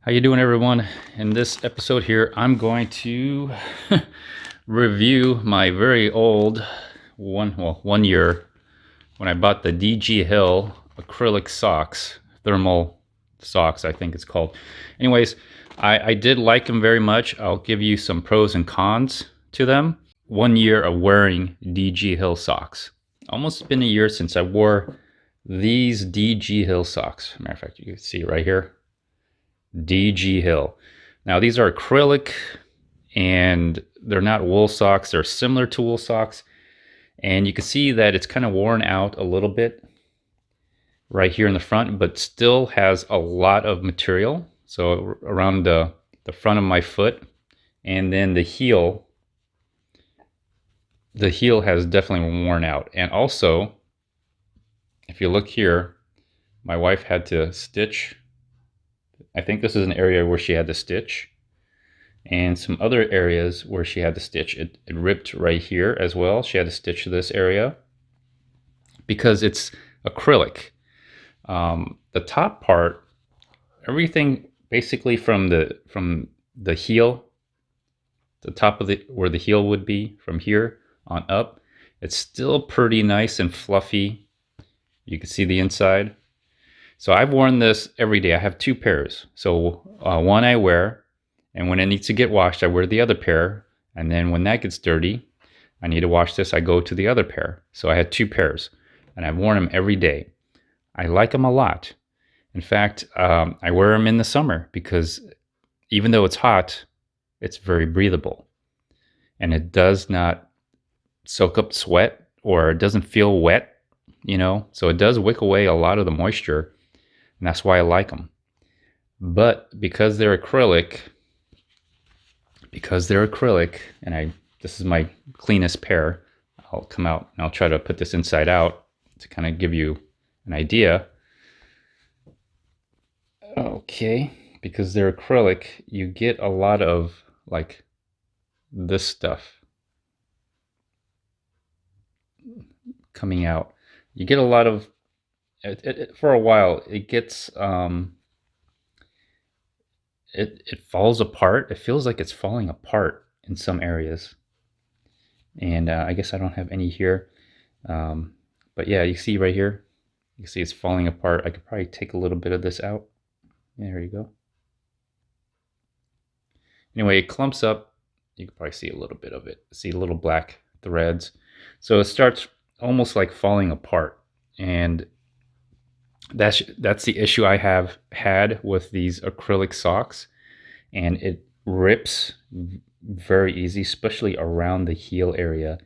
How you doing, everyone? In this episode here, I'm going to review my very old one year when I bought the DG Hill acrylic socks, thermal socks, I think it's called. Anyways, I did like them very much. I'll give you some pros and cons to them. 1 year of wearing DG Hill socks. Almost been a year since I wore these DG Hill socks. Matter of fact, you can see it right here. DG Hill. Now these are acrylic and they're not wool socks. They're similar to wool socks. And you can see that it's kind of worn out a little bit right here in the front, but still has a lot of material. So around the front of my foot, and then the heel has definitely worn out. And also, if you look here, my wife had to stitch. I think this is an area where she had to stitch, and some other areas where she had to stitch. It ripped right here as well. She had to stitch this area because it's acrylic. The top part, everything basically from the heel, the top of where the heel would be, from here on up, it's still pretty nice and fluffy. You can see the inside. So I've worn this every day. I have two pairs. So one I wear, and when it needs to get washed, I wear the other pair. And then when that gets dirty, I need to wash this, I go to the other pair. So I had two pairs, and I've worn them every day. I like them a lot. In fact, I wear them in the summer because even though it's hot, it's very breathable. And it does not soak up sweat, or it doesn't feel wet, So it does wick away a lot of the moisture. And that's why I like them. But because they're acrylic, and this is my cleanest pair, I'll come out and I'll try to put this inside out to kind of give you an idea. Okay, because they're acrylic, you get a lot of like this stuff coming out. You get a lot of for a while. It gets it falls apart. It feels like it's falling apart in some areas, and I guess I don't have any here, but yeah, you see right here, you see it's falling apart. I could probably take a little bit of this out. There you go. Anyway, it clumps up. You can probably see a little bit of it. See little black threads. So it starts almost like falling apart, and that's the issue I have had with these acrylic socks, and it rips very easy, especially around the heel area.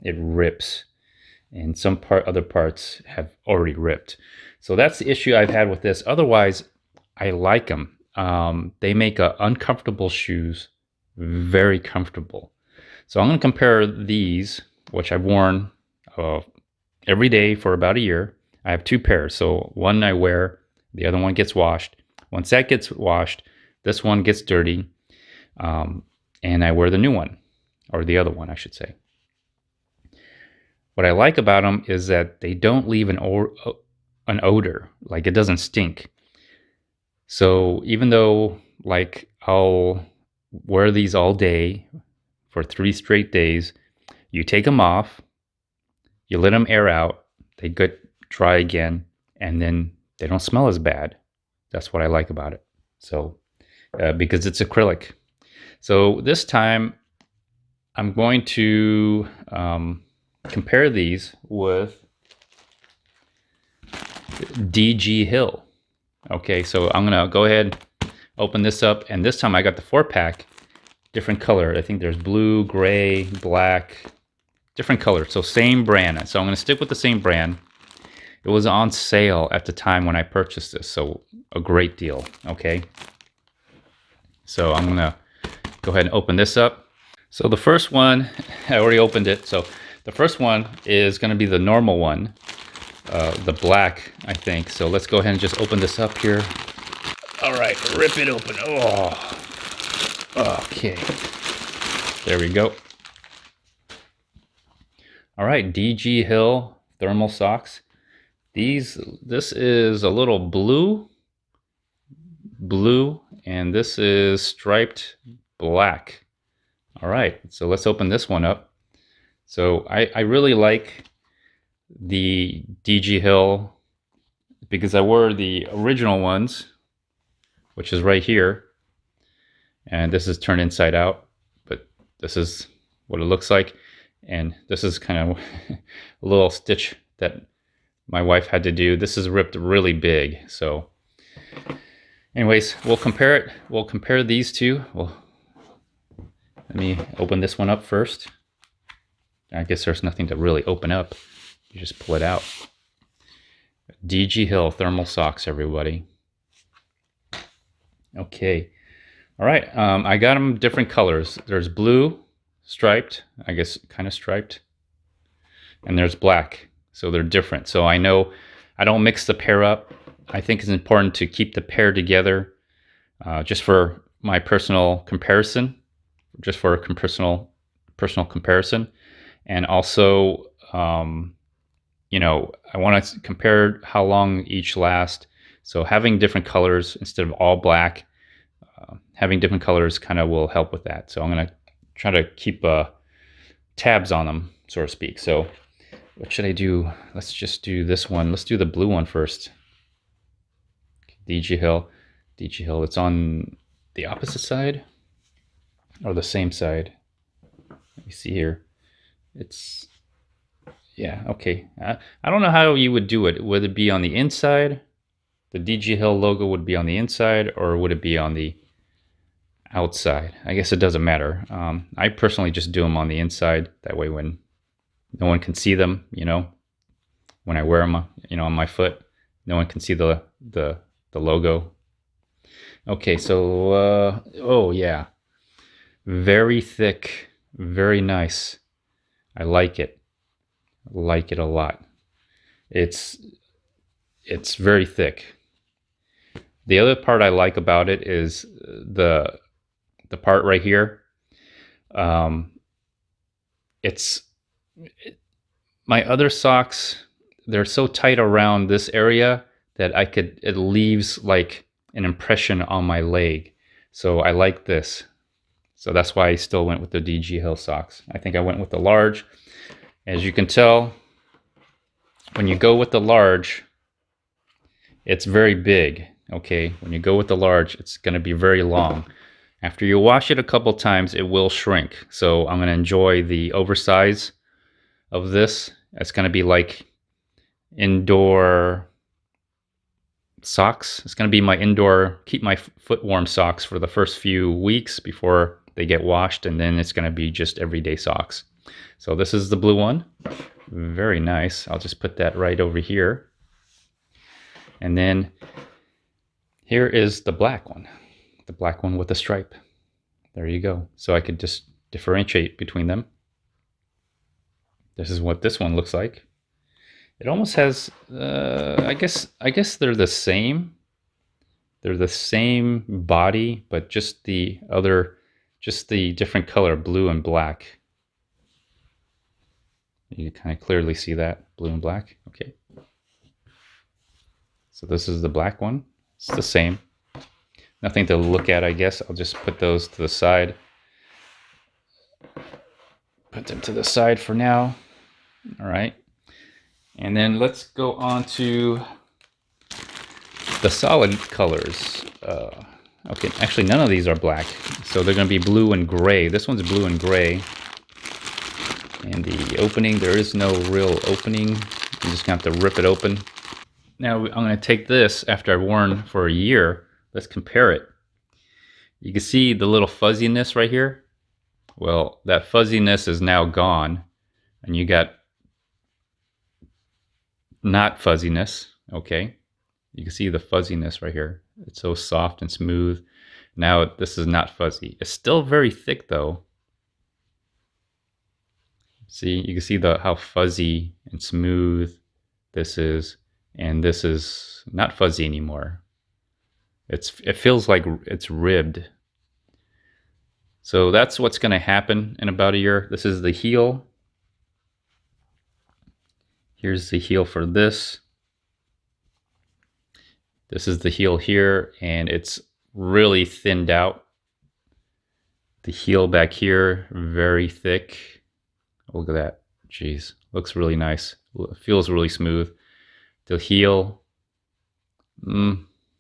It rips, and some other parts have already ripped. So that's the issue I've had with this. Otherwise, I like them. They make uncomfortable shoes very comfortable. So I'm going to compare these, which I've worn every day for about a year. I have two pairs. So one I wear, the other one gets washed. Once that gets washed, this one gets dirty, and I wear the new one, or the other one, I should say. What I like about them is that they don't leave an odor, like it doesn't stink. So even though like I'll wear these all day for 3 straight days, you take them off, you let them air out, they get dry again, and then they don't smell as bad. That's what I like about it. So because it's acrylic. So this time I'm going to compare these with DG Hill. Okay, so I'm gonna go ahead, open this up, and this time I got the 4-pack, different color. I think there's blue, gray, black, different colors. So same brand. So I'm gonna stick with the same brand. It was on sale at the time when I purchased this, so a great deal. Okay, so I'm gonna go ahead and open this up. So the first one, I already opened it. So the first one is gonna be the normal one. The black, I think. So let's go ahead and just open this up here. All right, rip it open. Oh, okay. There we go. All right, DG Hill thermal socks. This is a little blue, and this is striped black. All right, so let's open this one up. So I really like the DG Hill because I wore the original ones, which is right here, and this is turned inside out, but this is what it looks like. And this is kind of a little stitch that my wife had to do. This is ripped really big. So anyways, we'll compare it. We'll compare these two. Well, let me open this one up first. I guess there's nothing to really open up. You just pull it out. DG Hill thermal socks, everybody. Okay. All right. I got them different colors. There's blue, striped, I guess kind of striped. And there's black. So they're different. So I know I don't mix the pair up. I think it's important to keep the pair together just for my personal comparison. Just for a personal comparison. And also, you know, I want to compare how long each last. So having different colors instead of all black, having different colors kind of will help with that. So I'm going to try to keep tabs on them, so to speak. So what should I do? Let's just do this one. Let's do the blue one first. DG Hill. DG Hill. It's on the opposite side or the same side. Let me see here. It's, yeah, okay. I don't know how you would do it. Would it be on the inside? The DG Hill logo would be on the inside, or would it be on the outside? I guess it doesn't matter. I personally just do them on the inside. That way when no one can see them, you know, when I wear them, you know, on my foot, no one can see the logo. Okay, so, oh yeah. Very thick, very nice. I like it. I like it a lot. It's very thick. The other part I like about it is the part right here. My other socks, they're so tight around this area that it leaves like an impression on my leg. So I like this. So that's why I still went with the DG Hill socks. I think I went with the large. As you can tell, when you go with the large, it's very big. Okay, when you go with the large, it's going to be very long. After you wash it a couple times, it will shrink. So I'm going to enjoy the oversize of this. It's going to be like indoor socks. It's going to be my indoor, keep my foot warm socks for the first few weeks before they get washed, and then it's going to be just everyday socks. So this is the blue one. Very nice. I'll just put that right over here. And then here is the black one. The black one with the stripe. There you go. So I could just differentiate between them. This is what this one looks like. It almost has, I guess they're the same. They're the same body, but just the different color, blue and black. You can kind of clearly see that, blue and black. Okay. So this is the black one. It's the same. Nothing to look at, I guess. I'll just put those to the side. Put them to the side for now. All right. And then let's go on to the solid colors. Okay, actually none of these are black. So they're going to be blue and gray. This one's blue and gray. And the opening, there is no real opening. You just have to rip it open. Now I'm going to take this after I've worn for a year. Let's compare it. You can see the little fuzziness right here. Well, that fuzziness is now gone. And you got not fuzziness, okay? You can see the fuzziness right here. It's so soft and smooth. Now this is not fuzzy. It's still very thick though. See, you can see how fuzzy and smooth this is, and this is not fuzzy anymore. It feels like it's ribbed. So that's what's going to happen in about a year. This is the heel. Here's the heel for this. This is the heel here, and it's really thinned out. The heel back here, very thick. Look at that. Jeez, looks really nice. Feels really smooth. The heel,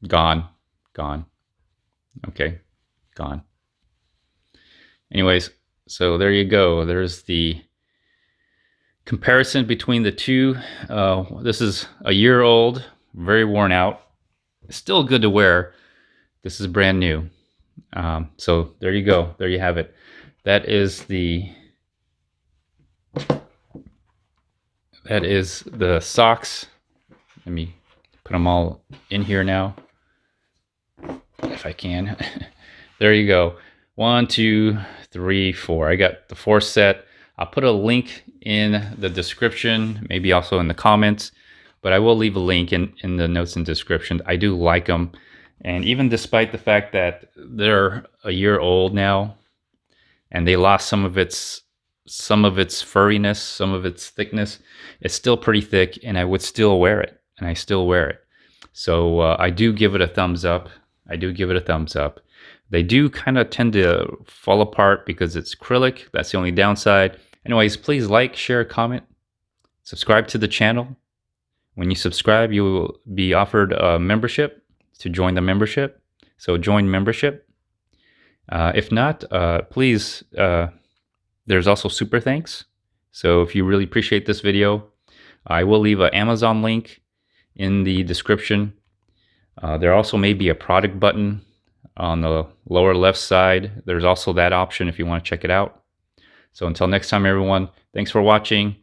gone. Okay, gone. Anyways, so there you go. There's the comparison between the two. This is a year old, very worn out. Still good to wear. This is brand new. So there you go. There you have it. That is the socks. Let me put them all in here now, if I can. There you go. 1, 2, 3, 4. I got the 4 set. I'll put a link in the description, maybe also in the comments, but I will leave a link in the notes and description. I do like them. And even despite the fact that they're a year old now and they lost some of its furriness, some of its thickness, it's still pretty thick, and I would still wear it, and I still wear it. So I do give it a thumbs up. I do give it a thumbs up. They do kind of tend to fall apart because it's acrylic. That's the only downside. Anyways, please like, share, comment, subscribe to the channel. When you subscribe, you will be offered a membership to join the membership. So join membership. If not, please, there's also super thanks. So if you really appreciate this video, I will leave an Amazon link in the description. There also may be a product button on the lower left side. There's also that option if you want to check it out. So until next time, everyone, thanks for watching.